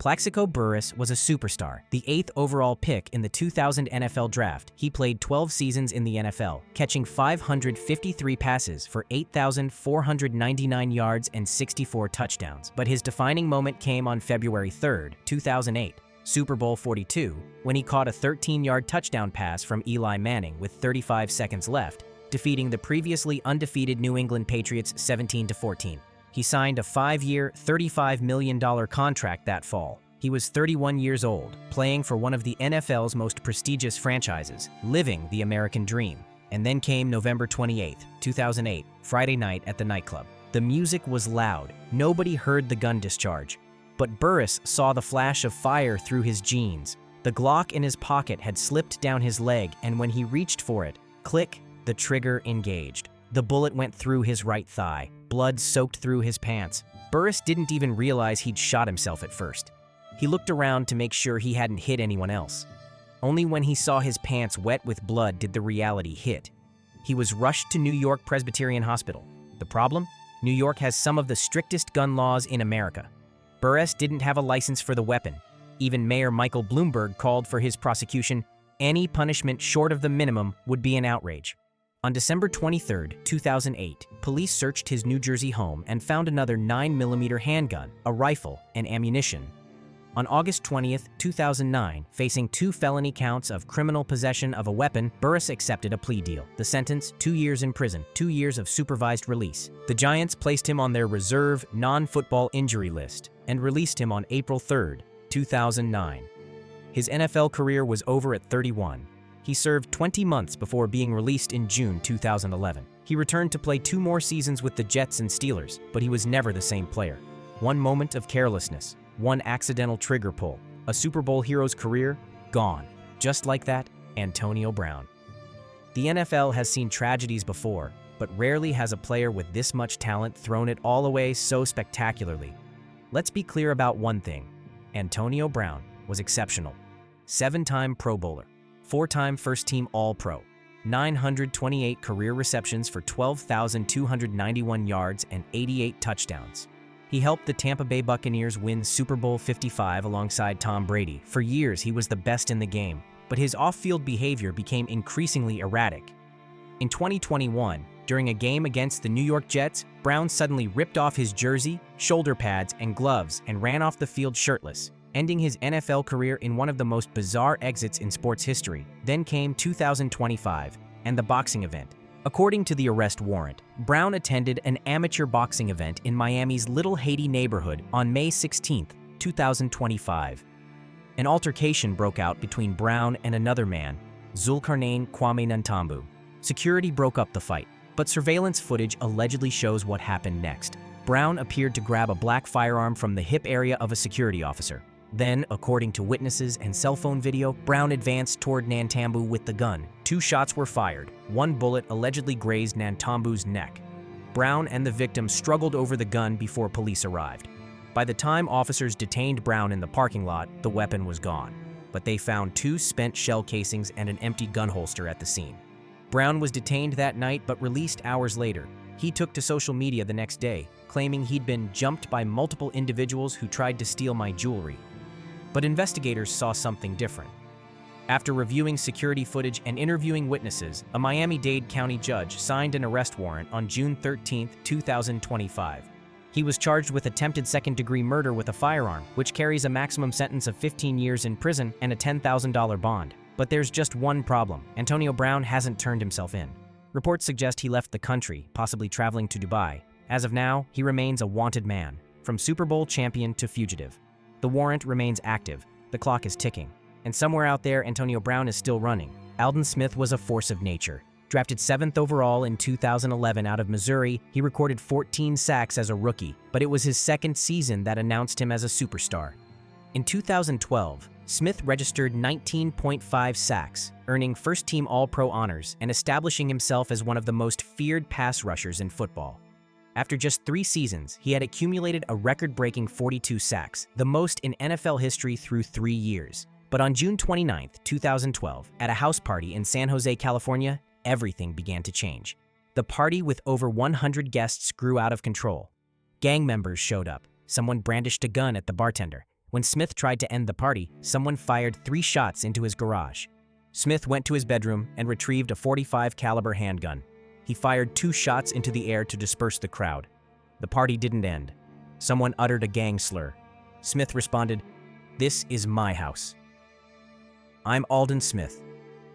Plaxico Burress was a superstar, the 8th overall pick in the 2000 NFL Draft. He played 12 seasons in the NFL, catching 553 passes for 8,499 yards and 64 touchdowns. But his defining moment came on February 3, 2008, Super Bowl 42, when he caught a 13-yard touchdown pass from Eli Manning with 35 seconds left, defeating the previously undefeated New England Patriots 17-14. He signed a 5-year, $35 million contract that fall. He was 31 years old, playing for one of the NFL's most prestigious franchises, living the American dream. And then came November 28, 2008, Friday night at the nightclub. The music was loud. Nobody heard the gun discharge. But Burress saw the flash of fire through his jeans. The Glock in his pocket had slipped down his leg, and when he reached for it, click, the trigger engaged. The bullet went through his right thigh. Blood soaked through his pants. Burress didn't even realize he'd shot himself at first. He looked around to make sure he hadn't hit anyone else. Only when he saw his pants wet with blood did the reality hit. He was rushed to New York Presbyterian Hospital. The problem? New York has some of the strictest gun laws in America. Burress didn't have a license for the weapon. Even Mayor Michael Bloomberg called for his prosecution. Any punishment short of the minimum would be an outrage. On December 23, 2008, police searched his New Jersey home and found another 9mm handgun, a rifle, and ammunition. On August 20, 2009, facing 2 felony counts of criminal possession of a weapon, Burress accepted a plea deal. The sentence, 2 years in prison, 2 years of supervised release. The Giants placed him on their reserve, non-football injury list and released him on April 3, 2009. His NFL career was over at 31. He served 20 months before being released in June 2011. He returned to play 2 more seasons with the Jets and Steelers, but he was never the same player. One moment of carelessness, one accidental trigger pull, a Super Bowl hero's career, gone. Just like that, Antonio Brown. The NFL has seen tragedies before, but rarely has a player with this much talent thrown it all away so spectacularly. Let's be clear about one thing. Antonio Brown was exceptional. 7-time Pro Bowler. 4-time first-team All-Pro, 928 career receptions for 12,291 yards and 88 touchdowns. He helped the Tampa Bay Buccaneers win Super Bowl 55 alongside Tom Brady. For years, he was the best in the game, but his off-field behavior became increasingly erratic. In 2021, during a game against the New York Jets, Brown suddenly ripped off his jersey, shoulder pads, and gloves and ran off the field shirtless, ending his NFL career in one of the most bizarre exits in sports history. Then came 2025 and the boxing event. According to the arrest warrant, Brown attended an amateur boxing event in Miami's Little Haiti neighborhood on May 16, 2025. An altercation broke out between Brown and another man, Zulkarnain Kwame Nantambu. Security broke up the fight, but surveillance footage allegedly shows what happened next. Brown appeared to grab a black firearm from the hip area of a security officer. Then, according to witnesses and cell phone video, Brown advanced toward Nantambu with the gun. 2 shots were fired. 1 bullet allegedly grazed Nantambu's neck. Brown and the victim struggled over the gun before police arrived. By the time officers detained Brown in the parking lot, the weapon was gone. But they found 2 spent shell casings and an empty gun holster at the scene. Brown was detained that night but released hours later. He took to social media the next day, claiming he'd been jumped by multiple individuals who tried to steal my jewelry. But investigators saw something different. After reviewing security footage and interviewing witnesses, a Miami-Dade County judge signed an arrest warrant on June 13, 2025. He was charged with attempted second-degree murder with a firearm, which carries a maximum sentence of 15 years in prison and a $10,000 bond. But there's just one problem. Antonio Brown hasn't turned himself in. Reports suggest he left the country, possibly traveling to Dubai. As of now, he remains a wanted man, from Super Bowl champion to fugitive. The warrant remains active, the clock is ticking, and somewhere out there Antonio Brown is still running. Aldon Smith was a force of nature. Drafted 7th overall in 2011 out of Missouri, he recorded 14 sacks as a rookie, but it was his second season that announced him as a superstar. In 2012, Smith registered 19.5 sacks, earning first-team All-Pro honors and establishing himself as one of the most feared pass rushers in football. After just 3 seasons, he had accumulated a record-breaking 42 sacks, the most in NFL history through 3 years. But on June 29, 2012, at a house party in San Jose, California, everything began to change. The party with over 100 guests grew out of control. Gang members showed up. Someone brandished a gun at the bartender. When Smith tried to end the party, someone fired 3 shots into his garage. Smith went to his bedroom and retrieved a .45 caliber handgun. He fired 2 shots into the air to disperse the crowd. The party didn't end. Someone uttered a gang slur. Smith responded, "This is my house." "I'm Alden Smith."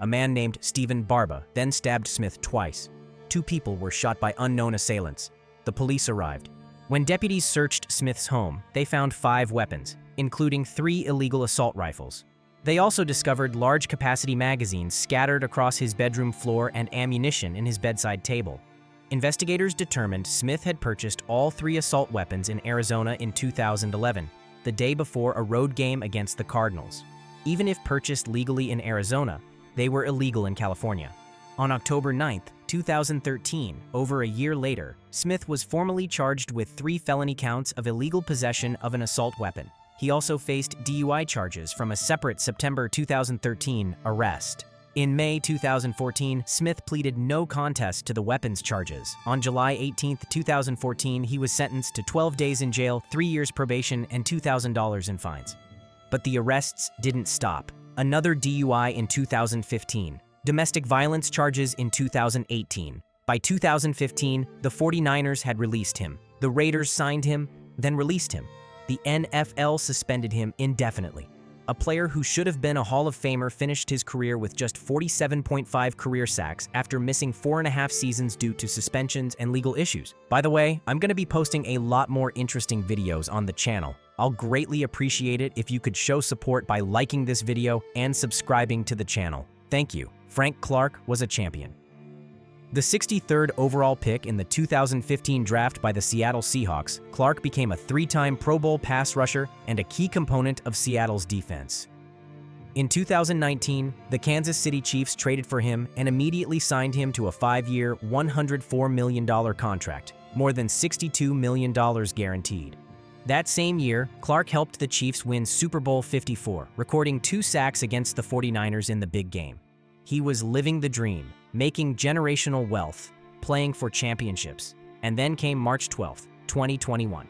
A man named Stephen Barba then stabbed Smith twice. 2 people were shot by unknown assailants. The police arrived. When deputies searched Smith's home, they found 5 weapons, including 3 illegal assault rifles. They also discovered large-capacity magazines scattered across his bedroom floor and ammunition in his bedside table. Investigators determined Smith had purchased all 3 assault weapons in Arizona in 2011, the day before a road game against the Cardinals. Even if purchased legally in Arizona, they were illegal in California. On October 9, 2013, over a year later, Smith was formally charged with 3 felony counts of illegal possession of an assault weapon. He also faced DUI charges from a separate September 2013 arrest. In May 2014, Smith pleaded no contest to the weapons charges. On July 18, 2014, he was sentenced to 12 days in jail, 3 years probation, and $2,000 in fines. But the arrests didn't stop. Another DUI in 2015. Domestic violence charges in 2018. By 2015, the 49ers had released him. The Raiders signed him, then released him. The NFL suspended him indefinitely. A player who should have been a Hall of Famer finished his career with just 47.5 career sacks after missing 4.5 seasons due to suspensions and legal issues. By the way, I'm going to be posting a lot more interesting videos on the channel. I'll greatly appreciate it if you could show support by liking this video and subscribing to the channel. Thank you. Frank Clark was a champion. The 63rd overall pick in the 2015 draft by the Seattle Seahawks, Clark became a 3-time Pro Bowl pass rusher and a key component of Seattle's defense. In 2019, the Kansas City Chiefs traded for him and immediately signed him to a 5-year, $104 million contract, more than $62 million guaranteed. That same year, Clark helped the Chiefs win Super Bowl 54, recording 2 sacks against the 49ers in the big game. He was living the dream, making generational wealth, playing for championships. And then came March 12, 2021.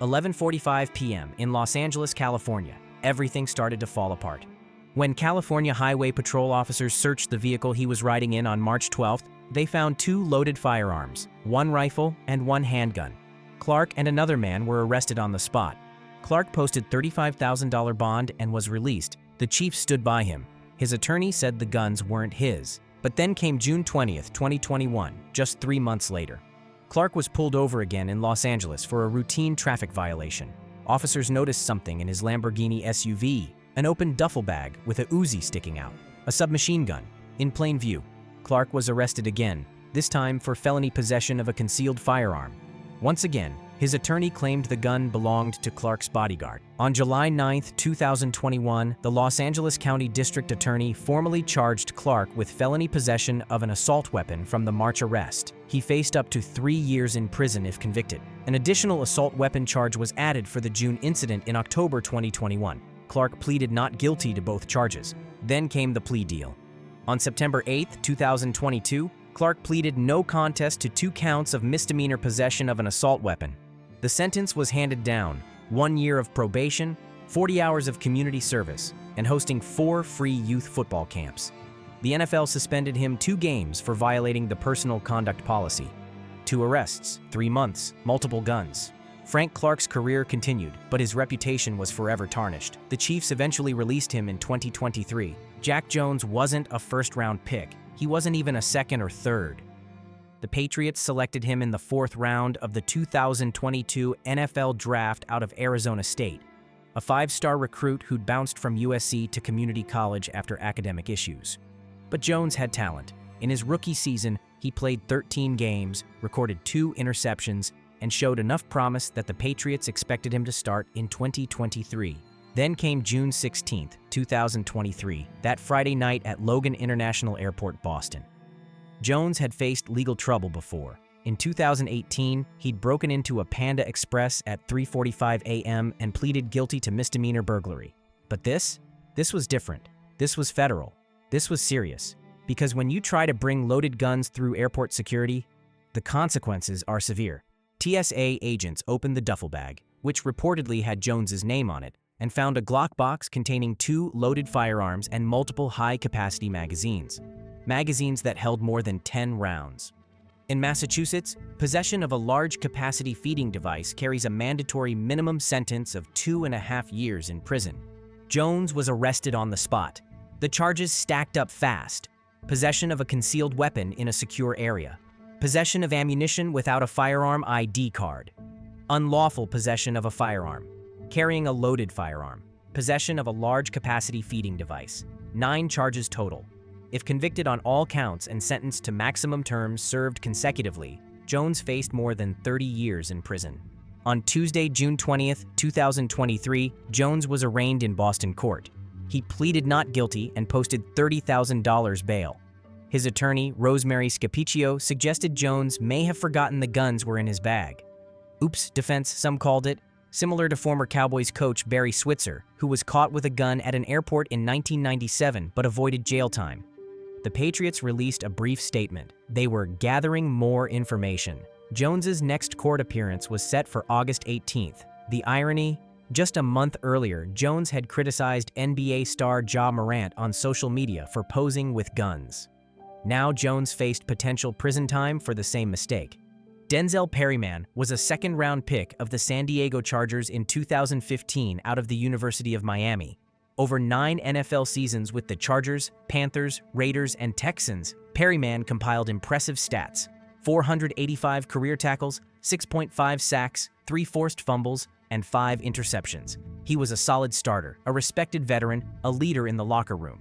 11:45 p.m. in Los Angeles, California, everything started to fall apart. When California Highway Patrol officers searched the vehicle he was riding in on March 12th, they found 2 loaded firearms, 1 rifle and 1 handgun. Clark and another man were arrested on the spot. Clark posted $35,000 bond and was released. The chief stood by him. His attorney said the guns weren't his. But then came June 20th, 2021, just 3 months later. Clark was pulled over again in Los Angeles for a routine traffic violation. Officers noticed something in his Lamborghini SUV, an open duffel bag with a Uzi sticking out, a submachine gun, in plain view. Clark was arrested again, this time for felony possession of a concealed firearm. Once again, his attorney claimed the gun belonged to Clark's bodyguard. On July 9, 2021, the Los Angeles County District Attorney formally charged Clark with felony possession of an assault weapon from the March arrest. He faced up to 3 years in prison if convicted. An additional assault weapon charge was added for the June incident in October 2021. Clark pleaded not guilty to both charges. Then came the plea deal. On September 8, 2022, Clark pleaded no contest to 2 counts of misdemeanor possession of an assault weapon. The sentence was handed down: 1 year of probation, 40 hours of community service, and hosting 4 free youth football camps. The NFL suspended him 2 games for violating the personal conduct policy. 2 arrests, 3 months, multiple guns. Frank Clark's career continued, but his reputation was forever tarnished. The Chiefs eventually released him in 2023. Jack Jones wasn't a first-round pick. He wasn't even a second or third. The Patriots selected him in the 4th round of the 2022 NFL Draft out of Arizona State, a 5-star recruit who'd bounced from USC to community college after academic issues. But Jones had talent. In his rookie season, he played 13 games, recorded 2 interceptions, and showed enough promise that the Patriots expected him to start in 2023. Then came June 16, 2023, that Friday night at Logan International Airport, Boston. Jones had faced legal trouble before. In 2018, he'd broken into a Panda Express at 3:45 a.m. and pleaded guilty to misdemeanor burglary. But this was different. This was federal. This was serious. Because when you try to bring loaded guns through airport security, the consequences are severe. TSA agents opened the duffel bag, which reportedly had Jones's name on it, and found a Glock box containing 2 loaded firearms and multiple high-capacity magazines that held more than 10 rounds. In Massachusetts, possession of a large-capacity feeding device carries a mandatory minimum sentence of 2.5 years in prison. Jones was arrested on the spot. The charges stacked up fast: possession of a concealed weapon in a secure area, possession of ammunition without a firearm ID card, unlawful possession of a firearm, carrying a loaded firearm, possession of a large-capacity feeding device. 9 charges total. If convicted on all counts and sentenced to maximum terms served consecutively, Jones faced more than 30 years in prison. On Tuesday, June 20, 2023, Jones was arraigned in Boston court. He pleaded not guilty and posted $30,000 bail. His attorney, Rosemary Scapicchio, suggested Jones may have forgotten the guns were in his bag. Oops defense, some called it, similar to former Cowboys coach Barry Switzer, who was caught with a gun at an airport in 1997 but avoided jail time. The Patriots released a brief statement. They were gathering more information. Jones's next court appearance was set for August 18th. The irony? Just a month earlier, Jones had criticized NBA star Ja Morant on social media for posing with guns. Now Jones faced potential prison time for the same mistake. Denzel Perryman was a second-round pick of the San Diego Chargers in 2015 out of the University of Miami. Over 9 NFL seasons with the Chargers, Panthers, Raiders, and Texans, Perryman compiled impressive stats: 485 career tackles, 6.5 sacks, 3 forced fumbles, and 5 interceptions. He was a solid starter, a respected veteran, a leader in the locker room.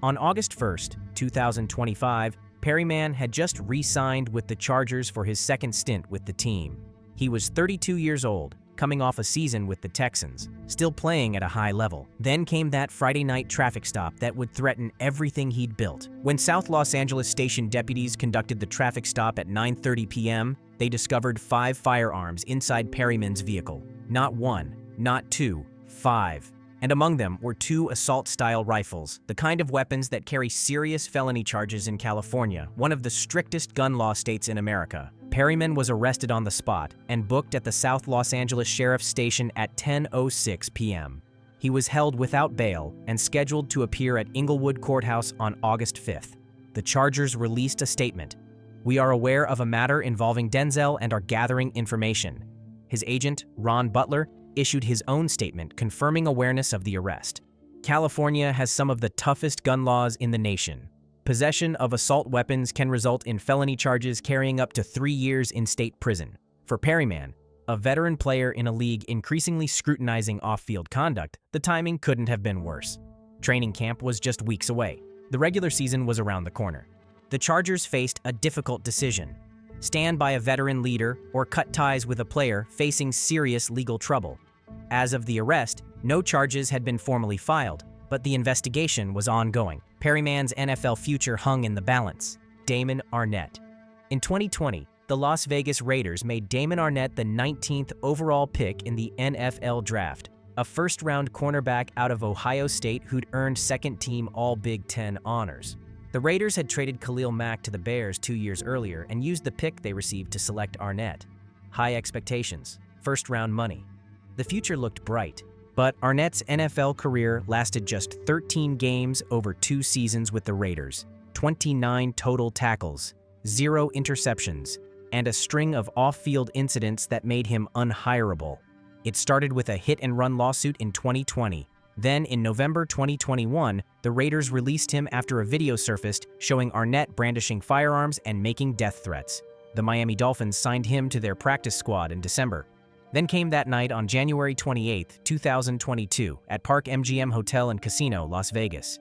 On August 1st, 2025, Perryman had just re-signed with the Chargers for his second stint with the team. He was 32 years old, coming off a season with the Texans, still playing at a high level. Then came that Friday night traffic stop that would threaten everything he'd built. When South Los Angeles station deputies conducted the traffic stop at 9:30 p.m., they discovered 5 firearms inside Perryman's vehicle. Not 1, not 2, 5. And among them were 2 assault-style rifles, the kind of weapons that carry serious felony charges in California, one of the strictest gun law states in America. Perryman was arrested on the spot and booked at the South Los Angeles Sheriff's Station at 10:06 p.m. He was held without bail and scheduled to appear at Inglewood Courthouse on August 5th. The Chargers released a statement. "We are aware of a matter involving Denzel and are gathering information." His agent, Ron Butler, issued his own statement confirming awareness of the arrest. California has some of the toughest gun laws in the nation. Possession of assault weapons can result in felony charges carrying up to 3 years in state prison. For Perryman, a veteran player in a league increasingly scrutinizing off-field conduct, the timing couldn't have been worse. Training camp was just weeks away. The regular season was around the corner. The Chargers faced a difficult decision: stand by a veteran leader or cut ties with a player facing serious legal trouble. As of the arrest, no charges had been formally filed, but the investigation was ongoing. Perryman's NFL future hung in the balance. Damon Arnett. In 2020, the Las Vegas Raiders made Damon Arnett the 19th overall pick in the NFL draft, a first-round cornerback out of Ohio State who'd earned second-team All-Big Ten honors. The Raiders had traded Khalil Mack to the Bears 2 years earlier and used the pick they received to select Arnett. High expectations, first-round money. The future looked bright, but Arnett's NFL career lasted just 13 games over 2 seasons with the Raiders, 29 total tackles, 0 interceptions, and a string of off-field incidents that made him unhireable. It started with a hit-and-run lawsuit in 2020. Then, in November 2021, the Raiders released him after a video surfaced showing Arnett brandishing firearms and making death threats. The Miami Dolphins signed him to their practice squad in December. Then came that night on January 28, 2022, at Park MGM Hotel and Casino, Las Vegas.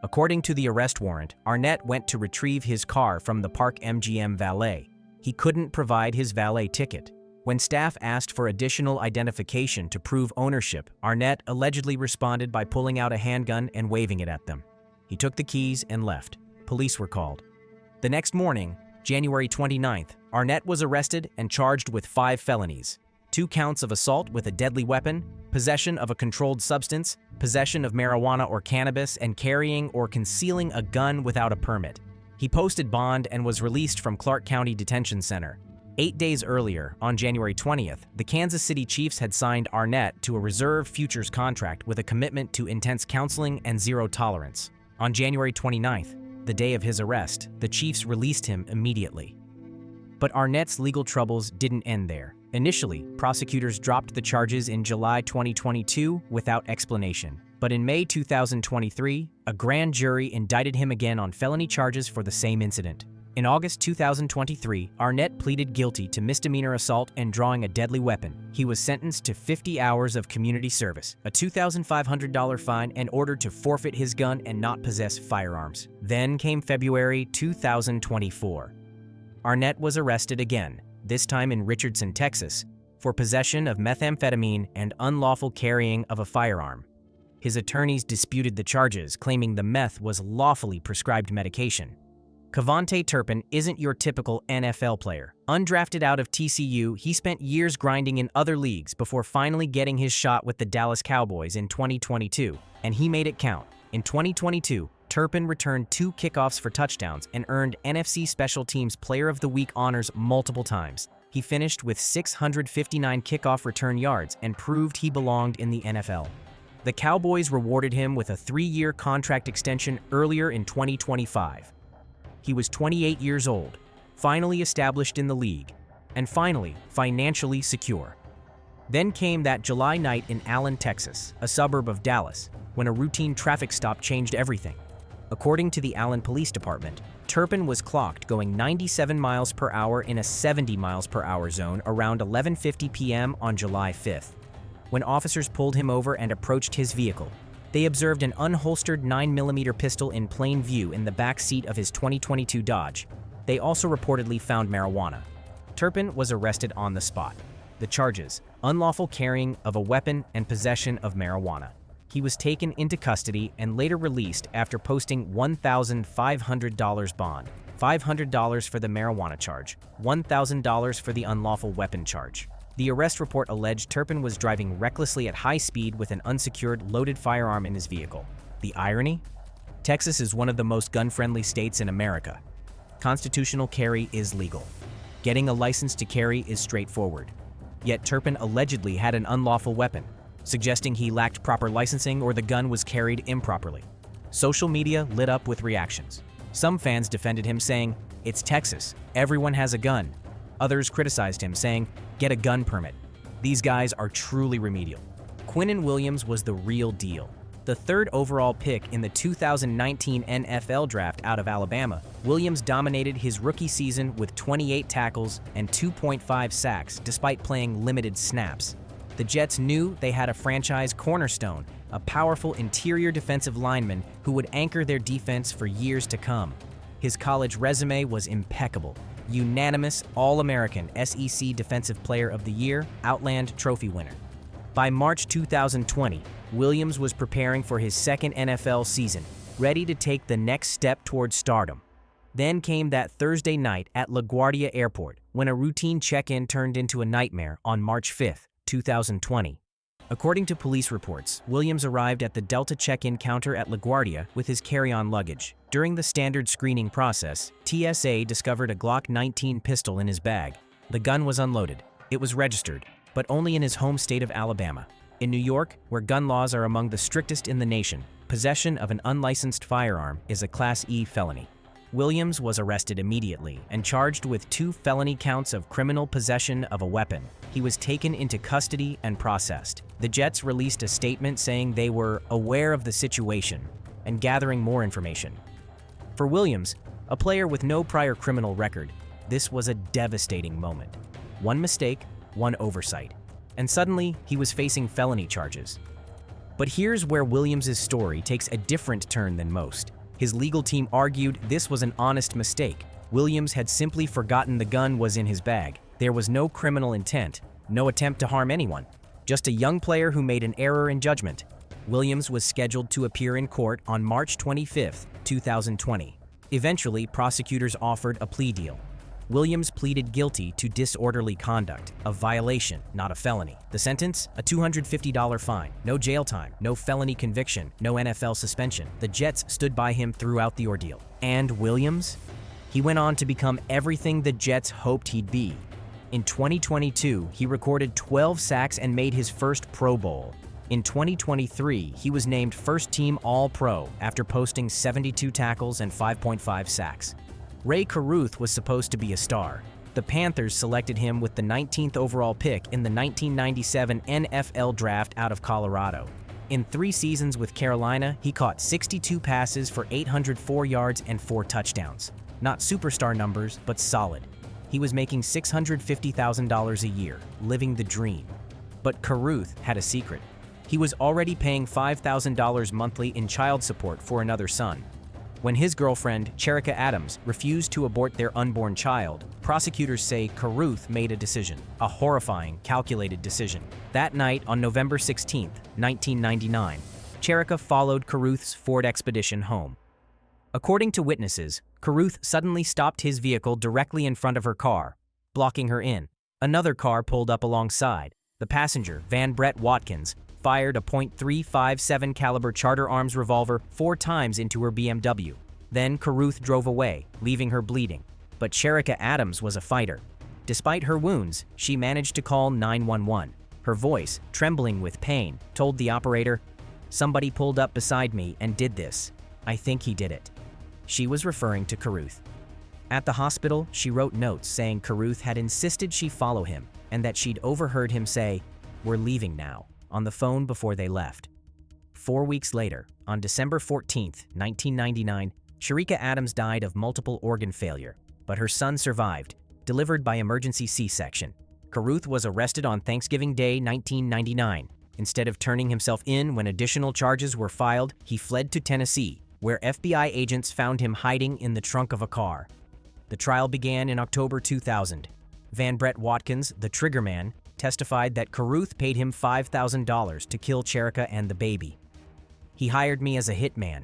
According to the arrest warrant, Arnett went to retrieve his car from the Park MGM valet. He couldn't provide his valet ticket. When staff asked for additional identification to prove ownership, Arnett allegedly responded by pulling out a handgun and waving it at them. He took the keys and left. Police were called. The next morning, January 29th, Arnett was arrested and charged with 5 felonies: 2 counts of assault with a deadly weapon, possession of a controlled substance, possession of marijuana or cannabis, and carrying or concealing a gun without a permit. He posted bond and was released from Clark County Detention Center. 8 days earlier, on January 20th, the Kansas City Chiefs had signed Arnett to a reserve futures contract with a commitment to intense counseling and zero tolerance. On January 29th, the day of his arrest, the Chiefs released him immediately. But Arnett's legal troubles didn't end there. Initially, prosecutors dropped the charges in July 2022 without explanation. But in May 2023, a grand jury indicted him again on felony charges for the same incident. In August 2023, Arnett pleaded guilty to misdemeanor assault and drawing a deadly weapon. He was sentenced to 50 hours of community service, a $2,500 fine, and ordered to forfeit his gun and not possess firearms. Then came February 2024. Arnett was arrested again, this time in Richardson, Texas, for possession of methamphetamine and unlawful carrying of a firearm. His attorneys disputed the charges, claiming the meth was lawfully prescribed medication. KaVontae Turpin isn't your typical NFL player. Undrafted out of TCU, he spent years grinding in other leagues before finally getting his shot with the Dallas Cowboys in 2022, and he made it count. In 2022, Turpin returned 2 kickoffs for touchdowns and earned NFC Special Teams Player of the Week honors multiple times. He finished with 659 kickoff return yards and proved he belonged in the NFL. The Cowboys rewarded him with a 3-year contract extension earlier in 2025. He was 28 years old, finally established in the league, and finally financially secure. Then came that July night in Allen, Texas, a suburb of Dallas, when a routine traffic stop changed everything. According to the Allen Police Department, Turpin was clocked going 97 miles per hour in a 70 miles per hour zone around 11:50 p.m. on July 5th. When officers pulled him over and approached his vehicle, they observed an unholstered 9mm pistol in plain view in the back seat of his 2022 Dodge. They also reportedly found marijuana. Turpin was arrested on the spot. The charges: unlawful carrying of a weapon and possession of marijuana. He was taken into custody and later released after posting $1,500 bond, $500 for the marijuana charge, $1,000 for the unlawful weapon charge. The arrest report alleged Turpin was driving recklessly at high speed with an unsecured, loaded firearm in his vehicle. The irony? Texas is one of the most gun-friendly states in America. Constitutional carry is legal. Getting a license to carry is straightforward. Yet Turpin allegedly had an unlawful weapon, suggesting he lacked proper licensing or the gun was carried improperly. Social media lit up with reactions. Some fans defended him, saying, "It's Texas, everyone has a gun." Others criticized him, saying, "Get a gun permit." These guys are truly remedial. Quinnen Williams was the real deal. The 3rd overall pick in the 2019 NFL Draft out of Alabama, Williams dominated his rookie season with 28 tackles and 2.5 sacks despite playing limited snaps. The Jets knew they had a franchise cornerstone, a powerful interior defensive lineman who would anchor their defense for years to come. His college resume was impeccable. Unanimous All-American SEC Defensive Player of the Year, Outland Trophy winner. By March 2020, Williams was preparing for his 2nd NFL season, ready to take the next step towards stardom. Then came that Thursday night at LaGuardia Airport, when a routine check-in turned into a nightmare on March 5, 2020. According to police reports, Williams arrived at the Delta check-in counter at LaGuardia with his carry-on luggage. During the standard screening process, TSA discovered a Glock 19 pistol in his bag. The gun was unloaded. It was registered, but only in his home state of Alabama. In New York, where gun laws are among the strictest in the nation, possession of an unlicensed firearm is a Class E felony. Williams was arrested immediately and charged with 2 felony counts of criminal possession of a weapon. He was taken into custody and processed. The Jets released a statement saying they were aware of the situation and gathering more information. For Williams, a player with no prior criminal record, this was a devastating moment. One mistake, one oversight, and suddenly he was facing felony charges. But here's where Williams' story takes a different turn than most. His legal team argued this was an honest mistake. Williams had simply forgotten the gun was in his bag. There was no criminal intent, no attempt to harm anyone, just a young player who made an error in judgment. Williams was scheduled to appear in court on March 25, 2020. Eventually, prosecutors offered a plea deal. Williams pleaded guilty to disorderly conduct, a violation, not a felony. The sentence? A $250 fine, no jail time, no felony conviction, no NFL suspension. The Jets stood by him throughout the ordeal. And Williams? He went on to become everything the Jets hoped he'd be. In 2022, he recorded 12 sacks and made his first Pro Bowl. In 2023, he was named first-team All-Pro after posting 72 tackles and 5.5 sacks. Ray Caruth was supposed to be a star. The Panthers selected him with the 19th overall pick in the 1997 NFL Draft out of Colorado. In 3 seasons with Carolina, he caught 62 passes for 804 yards and 4 touchdowns. Not superstar numbers, but solid. He was making $650,000 a year, living the dream. But Caruth had a secret. He was already paying $5,000 monthly in child support for another son. When his girlfriend, Cherika Adams, refused to abort their unborn child, prosecutors say Caruth made a decision, a horrifying, calculated decision. That night, on November 16, 1999, Cherika followed Caruth's Ford Expedition home. According to witnesses, Caruth suddenly stopped his vehicle directly in front of her car, blocking her in. Another car pulled up alongside. The passenger, Van Brett Watkins, fired a .357 caliber Charter Arms revolver 4 times into her BMW. Then Caruth drove away, leaving her bleeding. But Cherika Adams was a fighter. Despite her wounds, she managed to call 911. Her voice, trembling with pain, told the operator, "Somebody pulled up beside me and did this. I think he did it." She was referring to Caruth. At the hospital, she wrote notes saying Caruth had insisted she follow him and that she'd overheard him say, "We're leaving now," on the phone before they left. 4 weeks later, on December 14, 1999, Cherika Adams died of multiple organ failure, but her son survived, delivered by emergency C-section. Caruth was arrested on Thanksgiving Day 1999. Instead of turning himself in when additional charges were filed, he fled to Tennessee, where FBI agents found him hiding in the trunk of a car. The trial began in October 2000. Van Brett Watkins, the triggerman, testified that Caruth paid him $5,000 to kill Cherika and the baby. "He hired me as a hitman,"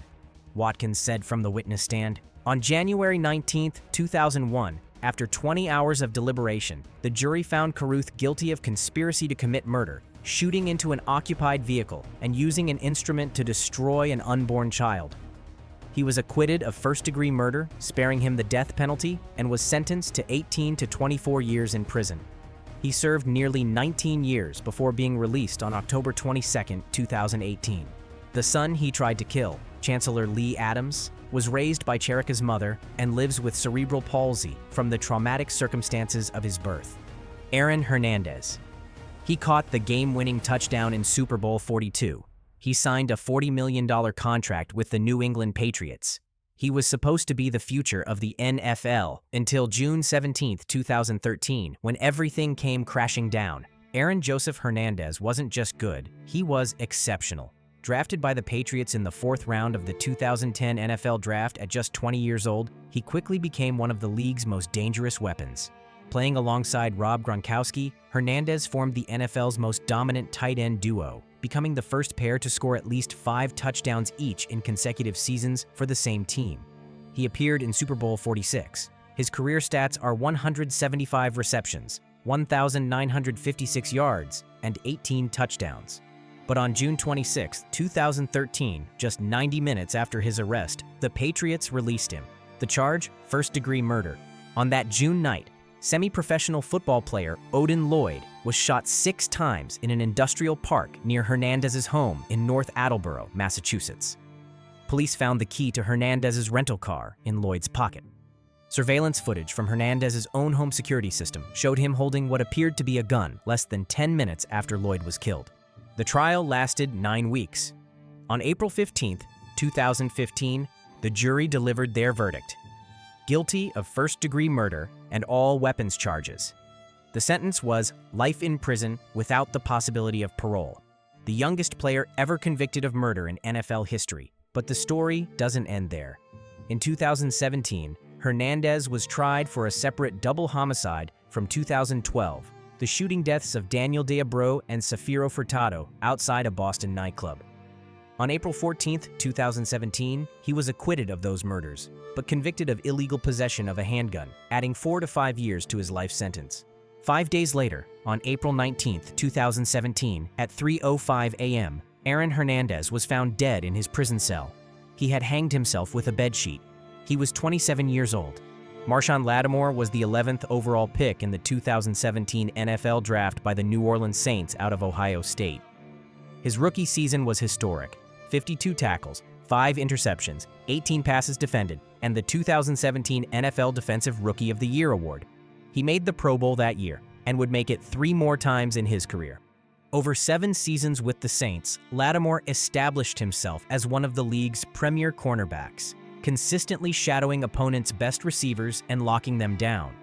Watkins said from the witness stand. On January 19, 2001, after 20 hours of deliberation, the jury found Caruth guilty of conspiracy to commit murder, shooting into an occupied vehicle, and using an instrument to destroy an unborn child. He was acquitted of first-degree murder, sparing him the death penalty, and was sentenced to 18 to 24 years in prison. He served nearly 19 years before being released on October 22, 2018. The son he tried to kill, Chancellor Lee Adams, was raised by Cherika's mother and lives with cerebral palsy from the traumatic circumstances of his birth. Aaron Hernandez. He caught the game-winning touchdown in Super Bowl 42. He signed a $40 million contract with the New England Patriots. He was supposed to be the future of the NFL until June 17, 2013, when everything came crashing down. Aaron Joseph Hernandez wasn't just good, he was exceptional. Drafted by the Patriots in the 4th round of the 2010 NFL Draft at just 20 years old, he quickly became one of the league's most dangerous weapons. Playing alongside Rob Gronkowski, Hernandez formed the NFL's most dominant tight end duo, becoming the first pair to score at least 5 touchdowns each in consecutive seasons for the same team. He appeared in Super Bowl 46. His career stats are 175 receptions, 1,956 yards, and 18 touchdowns. But on June 26, 2013, just 90 minutes after his arrest, the Patriots released him. The charge? First-degree murder. On that June night, semi-professional football player Odin Lloyd was shot 6 times in an industrial park near Hernandez's home in North Attleboro, Massachusetts. Police found the key to Hernandez's rental car in Lloyd's pocket. Surveillance footage from Hernandez's own home security system showed him holding what appeared to be a gun less than 10 minutes after Lloyd was killed. The trial lasted 9 weeks. On April 15, 2015, the jury delivered their verdict: guilty of first-degree murder and all weapons charges. The sentence was life in prison without the possibility of parole, the youngest player ever convicted of murder in NFL history. But the story doesn't end there. In 2017, Hernandez was tried for a separate double homicide from 2012, the shooting deaths of Daniel Deabro and Safiro Furtado outside a Boston nightclub. On April 14, 2017, he was acquitted of those murders, but convicted of illegal possession of a handgun, adding 4 to 5 years to his life sentence. 5 days later, on April 19, 2017, at 3:05 a.m., Aaron Hernandez was found dead in his prison cell. He had hanged himself with a bedsheet. He was 27 years old. Marshon Lattimore was the 11th overall pick in the 2017 NFL Draft by the New Orleans Saints out of Ohio State. His rookie season was historic: 52 tackles, 5 interceptions, 18 passes defended, and the 2017 NFL Defensive Rookie of the Year award. He made the Pro Bowl that year and would make it 3 more times in his career. Over 7 seasons with the Saints, Lattimore established himself as one of the league's premier cornerbacks, consistently shadowing opponents' best receivers and locking them down.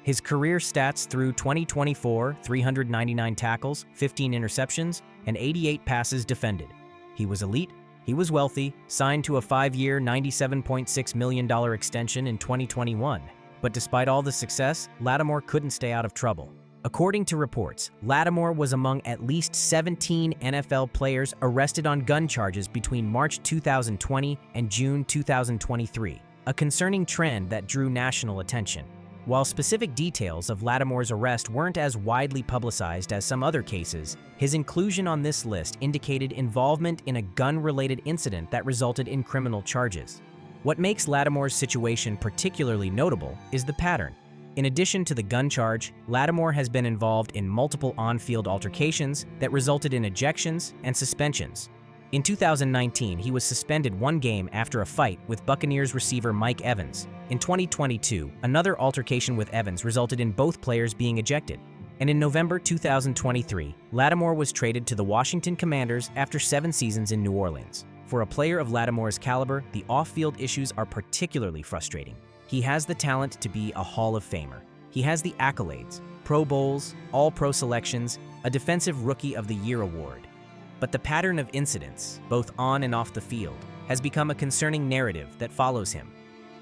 His career stats through 2024: 399 tackles, 15 interceptions, and 88 passes defended. He was elite, he was wealthy, signed to a 5-year, $97.6 million extension in 2021. But despite all the success, Lattimore couldn't stay out of trouble. According to reports, Lattimore was among at least 17 NFL players arrested on gun charges between March 2020 and June 2023, a concerning trend that drew national attention. While specific details of Lattimore's arrest weren't as widely publicized as some other cases, his inclusion on this list indicated involvement in a gun-related incident that resulted in criminal charges. What makes Lattimore's situation particularly notable is the pattern. In addition to the gun charge, Lattimore has been involved in multiple on-field altercations that resulted in ejections and suspensions. In 2019, he was suspended 1 game after a fight with Buccaneers receiver Mike Evans. In 2022, another altercation with Evans resulted in both players being ejected. And in November 2023, Lattimore was traded to the Washington Commanders after 7 seasons in New Orleans. For a player of Lattimore's caliber, the off-field issues are particularly frustrating. He has the talent to be a Hall of Famer. He has the accolades: Pro Bowls, All-Pro selections, a Defensive Rookie of the Year award. But the pattern of incidents, both on and off the field, has become a concerning narrative that follows him.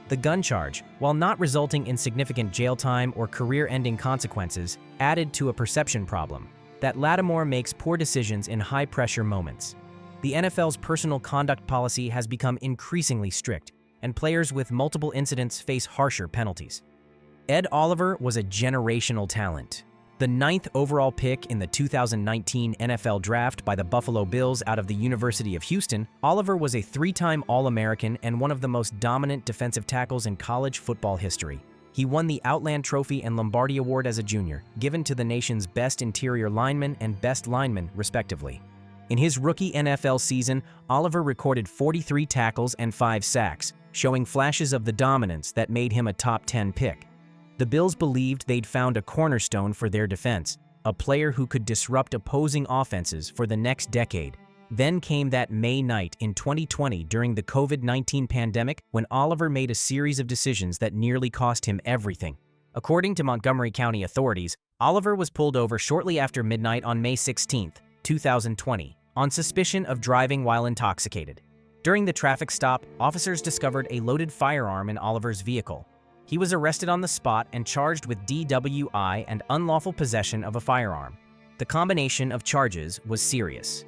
The gun charge, while not resulting in significant jail time or career-ending consequences, added to a perception problem that Lattimore makes poor decisions in high-pressure moments. The NFL's personal conduct policy has become increasingly strict, and players with multiple incidents face harsher penalties. Ed Oliver was a generational talent. The 9th overall pick in the 2019 NFL Draft by the Buffalo Bills out of the University of Houston, Oliver was a 3-time All-American and one of the most dominant defensive tackles in college football history. He won the Outland Trophy and Lombardi Award as a junior, given to the nation's best interior lineman and best lineman, respectively. In his rookie NFL season, Oliver recorded 43 tackles and 5 sacks, showing flashes of the dominance that made him a top 10 pick. The Bills believed they'd found a cornerstone for their defense, a player who could disrupt opposing offenses for the next decade. Then came that May night in 2020 during the COVID-19 pandemic when Oliver made a series of decisions that nearly cost him everything. According to Montgomery County authorities, Oliver was pulled over shortly after midnight on May 16, 2020, on suspicion of driving while intoxicated. During the traffic stop, officers discovered a loaded firearm in Oliver's vehicle. He was arrested on the spot and charged with DWI and unlawful possession of a firearm. The combination of charges was serious.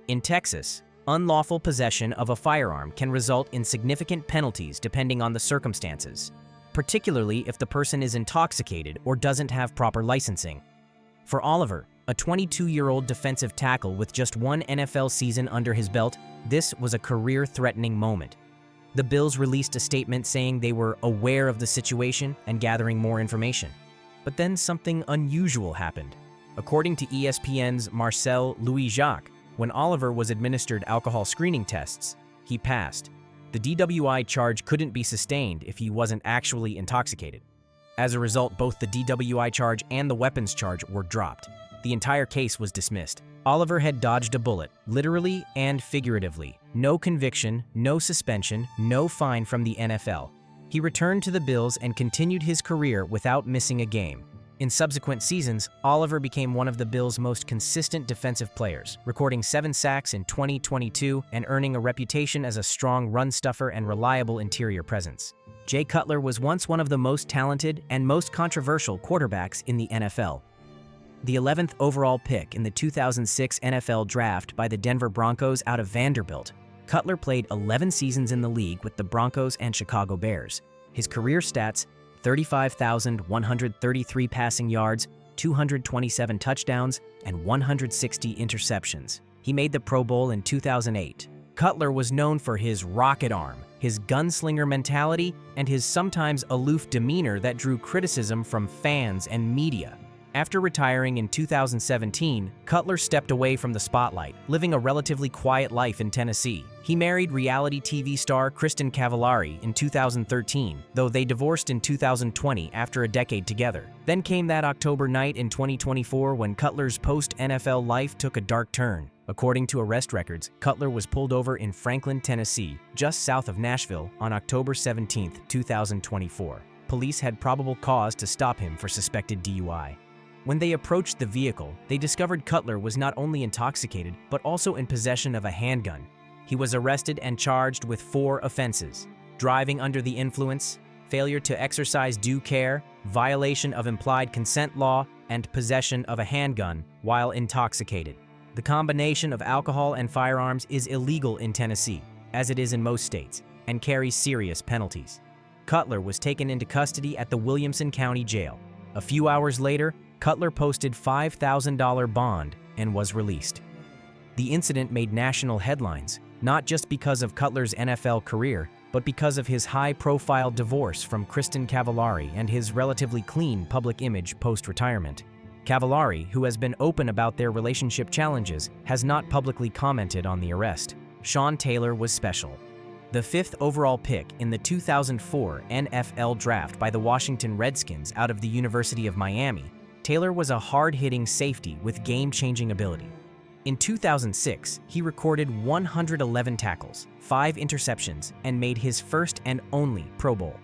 In Texas, unlawful possession of a firearm can result in significant penalties depending on the circumstances, particularly if the person is intoxicated or doesn't have proper licensing. For Oliver, a 22-year-old defensive tackle with just 1 NFL season under his belt, this was a career-threatening moment. The Bills released a statement saying they were aware of the situation and gathering more information. But then something unusual happened. According to ESPN's Marcel Louis-Jacques, when Oliver was administered alcohol screening tests, he passed. The DWI charge couldn't be sustained if he wasn't actually intoxicated. As a result, both the DWI charge and the weapons charge were dropped. The entire case was dismissed. Oliver had dodged a bullet, literally and figuratively. No conviction, no suspension, no fine from the NFL. He returned to the Bills and continued his career without missing a game. In subsequent seasons, Oliver became one of the Bills' most consistent defensive players, recording 7 sacks in 2022 and earning a reputation as a strong run stuffer and reliable interior presence. Jay Cutler was once one of the most talented and most controversial quarterbacks in the NFL. The 11th overall pick in the 2006 NFL Draft by the Denver Broncos out of Vanderbilt, Cutler played 11 seasons in the league with the Broncos and Chicago Bears. His career stats: 35,133 passing yards, 227 touchdowns, and 160 interceptions. He made the Pro Bowl in 2008. Cutler was known for his rocket arm, his gunslinger mentality, and his sometimes aloof demeanor that drew criticism from fans and media. After retiring in 2017, Cutler stepped away from the spotlight, living a relatively quiet life in Tennessee. He married reality TV star Kristen Cavallari in 2013, though they divorced in 2020 after a decade together. Then came that October night in 2024 when Cutler's post-NFL life took a dark turn. According to arrest records, Cutler was pulled over in Franklin, Tennessee, just south of Nashville, on October 17, 2024. Police had probable cause to stop him for suspected DUI. When they approached the vehicle, they discovered Cutler was not only intoxicated, but also in possession of a handgun. He was arrested and charged with 4 offenses: driving under the influence, failure to exercise due care, violation of implied consent law, and possession of a handgun while intoxicated. The combination of alcohol and firearms is illegal in Tennessee, as it is in most states, and carries serious penalties. Cutler was taken into custody at the Williamson County Jail. A few hours later, Cutler posted $5,000 bond and was released. The incident made national headlines, not just because of Cutler's NFL career, but because of his high-profile divorce from Kristen Cavallari and his relatively clean public image post-retirement. Cavallari, who has been open about their relationship challenges, has not publicly commented on the arrest. Sean Taylor was special. The 5th overall pick in the 2004 NFL Draft by the Washington Redskins out of the University of Miami, Taylor was a hard-hitting safety with game-changing ability. In 2006, he recorded 111 tackles, 5 interceptions, and made his first and only Pro Bowl.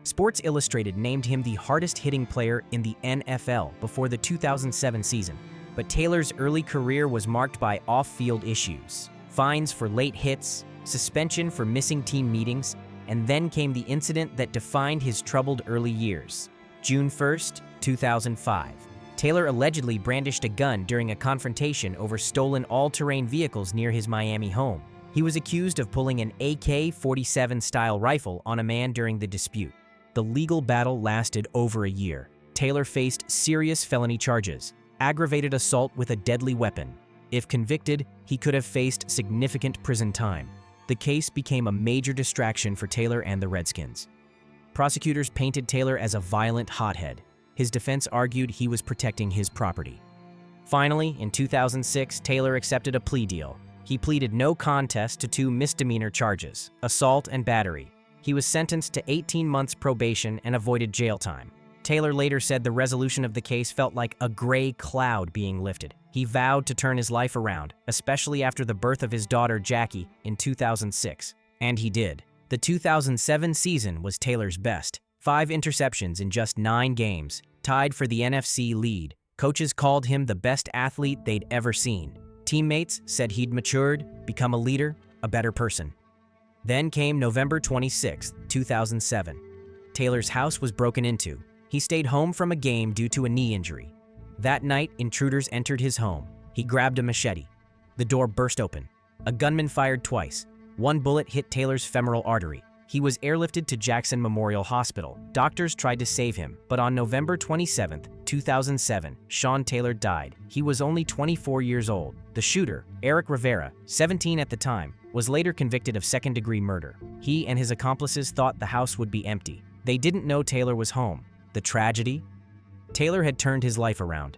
Sports Illustrated named him the hardest-hitting player in the NFL before the 2007 season, but Taylor's early career was marked by off-field issues, fines for late hits, suspension for missing team meetings, and then came the incident that defined his troubled early years. June 1, 2005. Taylor allegedly brandished a gun during a confrontation over stolen all-terrain vehicles near his Miami home. He was accused of pulling an AK-47 style rifle on a man during the dispute. The legal battle lasted over a year. Taylor faced serious felony charges, aggravated assault with a deadly weapon. If convicted, he could have faced significant prison time. The case became a major distraction for Taylor and the Redskins. Prosecutors painted Taylor as a violent hothead. His defense argued he was protecting his property. Finally, in 2006, Taylor accepted a plea deal. He pleaded no contest to 2 misdemeanor charges, assault and battery. He was sentenced to 18 months probation and avoided jail time. Taylor later said the resolution of the case felt like a gray cloud being lifted. He vowed to turn his life around, especially after the birth of his daughter Jackie in 2006. And he did. The 2007 season was Taylor's best. 5 interceptions in just 9 games, tied for the NFC lead. Coaches called him the best athlete they'd ever seen. Teammates said he'd matured, become a leader, a better person. Then came November 26, 2007. Taylor's house was broken into. He stayed home from a game due to a knee injury. That night, intruders entered his home. He grabbed a machete. The door burst open. A gunman fired twice. 1 bullet hit Taylor's femoral artery. He was airlifted to Jackson Memorial Hospital. Doctors tried to save him, but on November 27, 2007, Sean Taylor died. He was only 24 years old. The shooter, Eric Rivera, 17 at the time, was later convicted of second-degree murder. He and his accomplices thought the house would be empty. They didn't know Taylor was home. The tragedy? Taylor had turned his life around.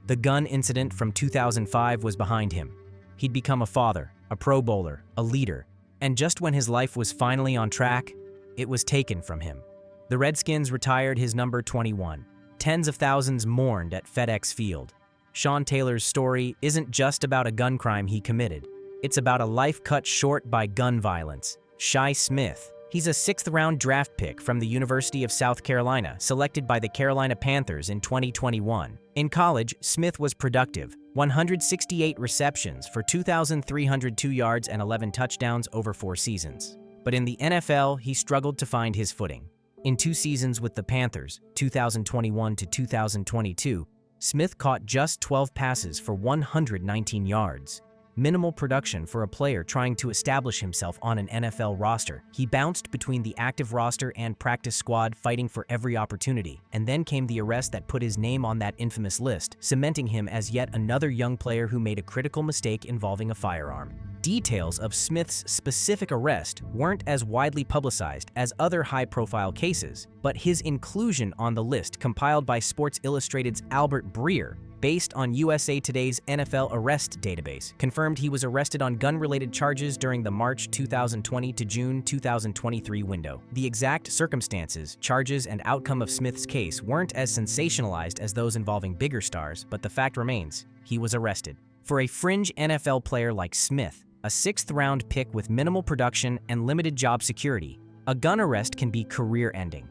The gun incident from 2005 was behind him. He'd become a father, a Pro Bowler, a leader. And just when his life was finally on track, it was taken from him. The Redskins retired his number 21. Tens of thousands mourned at FedEx Field. Sean Taylor's story isn't just about a gun crime he committed. It's about a life cut short by gun violence. Shi Smith. He's a 6th-round draft pick from the University of South Carolina, selected by the Carolina Panthers in 2021. In college, Smith was productive. 168 receptions for 2,302 yards and 11 touchdowns over 4 seasons. But in the NFL, he struggled to find his footing. In 2 seasons with the Panthers, 2021 to 2022, Smith caught just 12 passes for 119 yards. Minimal production for a player trying to establish himself on an NFL roster. He bounced between the active roster and practice squad, fighting for every opportunity, and then came the arrest that put his name on that infamous list, cementing him as yet another young player who made a critical mistake involving a firearm. Details of Smith's specific arrest weren't as widely publicized as other high-profile cases, but his inclusion on the list compiled by Sports Illustrated's Albert Breer, based on USA Today's NFL arrest database, confirmed he was arrested on gun-related charges during the March 2020 to June 2023 window. The exact circumstances, charges, and outcome of Smith's case weren't as sensationalized as those involving bigger stars, but the fact remains, he was arrested. For a fringe NFL player like Smith, a sixth-round pick with minimal production and limited job security, a gun arrest can be career-ending.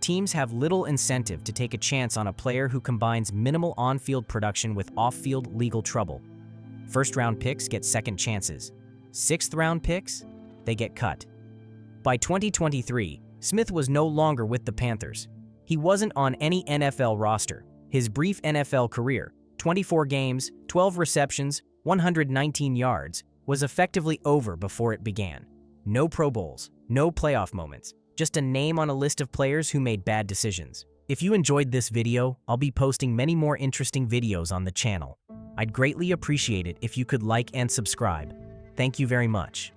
Teams have little incentive to take a chance on a player who combines minimal on-field production with off-field legal trouble. First-round picks get second chances. Sixth-round picks? They get cut. By 2023, Smith was no longer with the Panthers. He wasn't on any NFL roster. His brief NFL career, 24 games, 12 receptions, 119 yards, was effectively over before it began. No Pro Bowls, no playoff moments, just a name on a list of players who made bad decisions. If you enjoyed this video, I'll be posting many more interesting videos on the channel. I'd greatly appreciate it if you could like and subscribe. Thank you very much.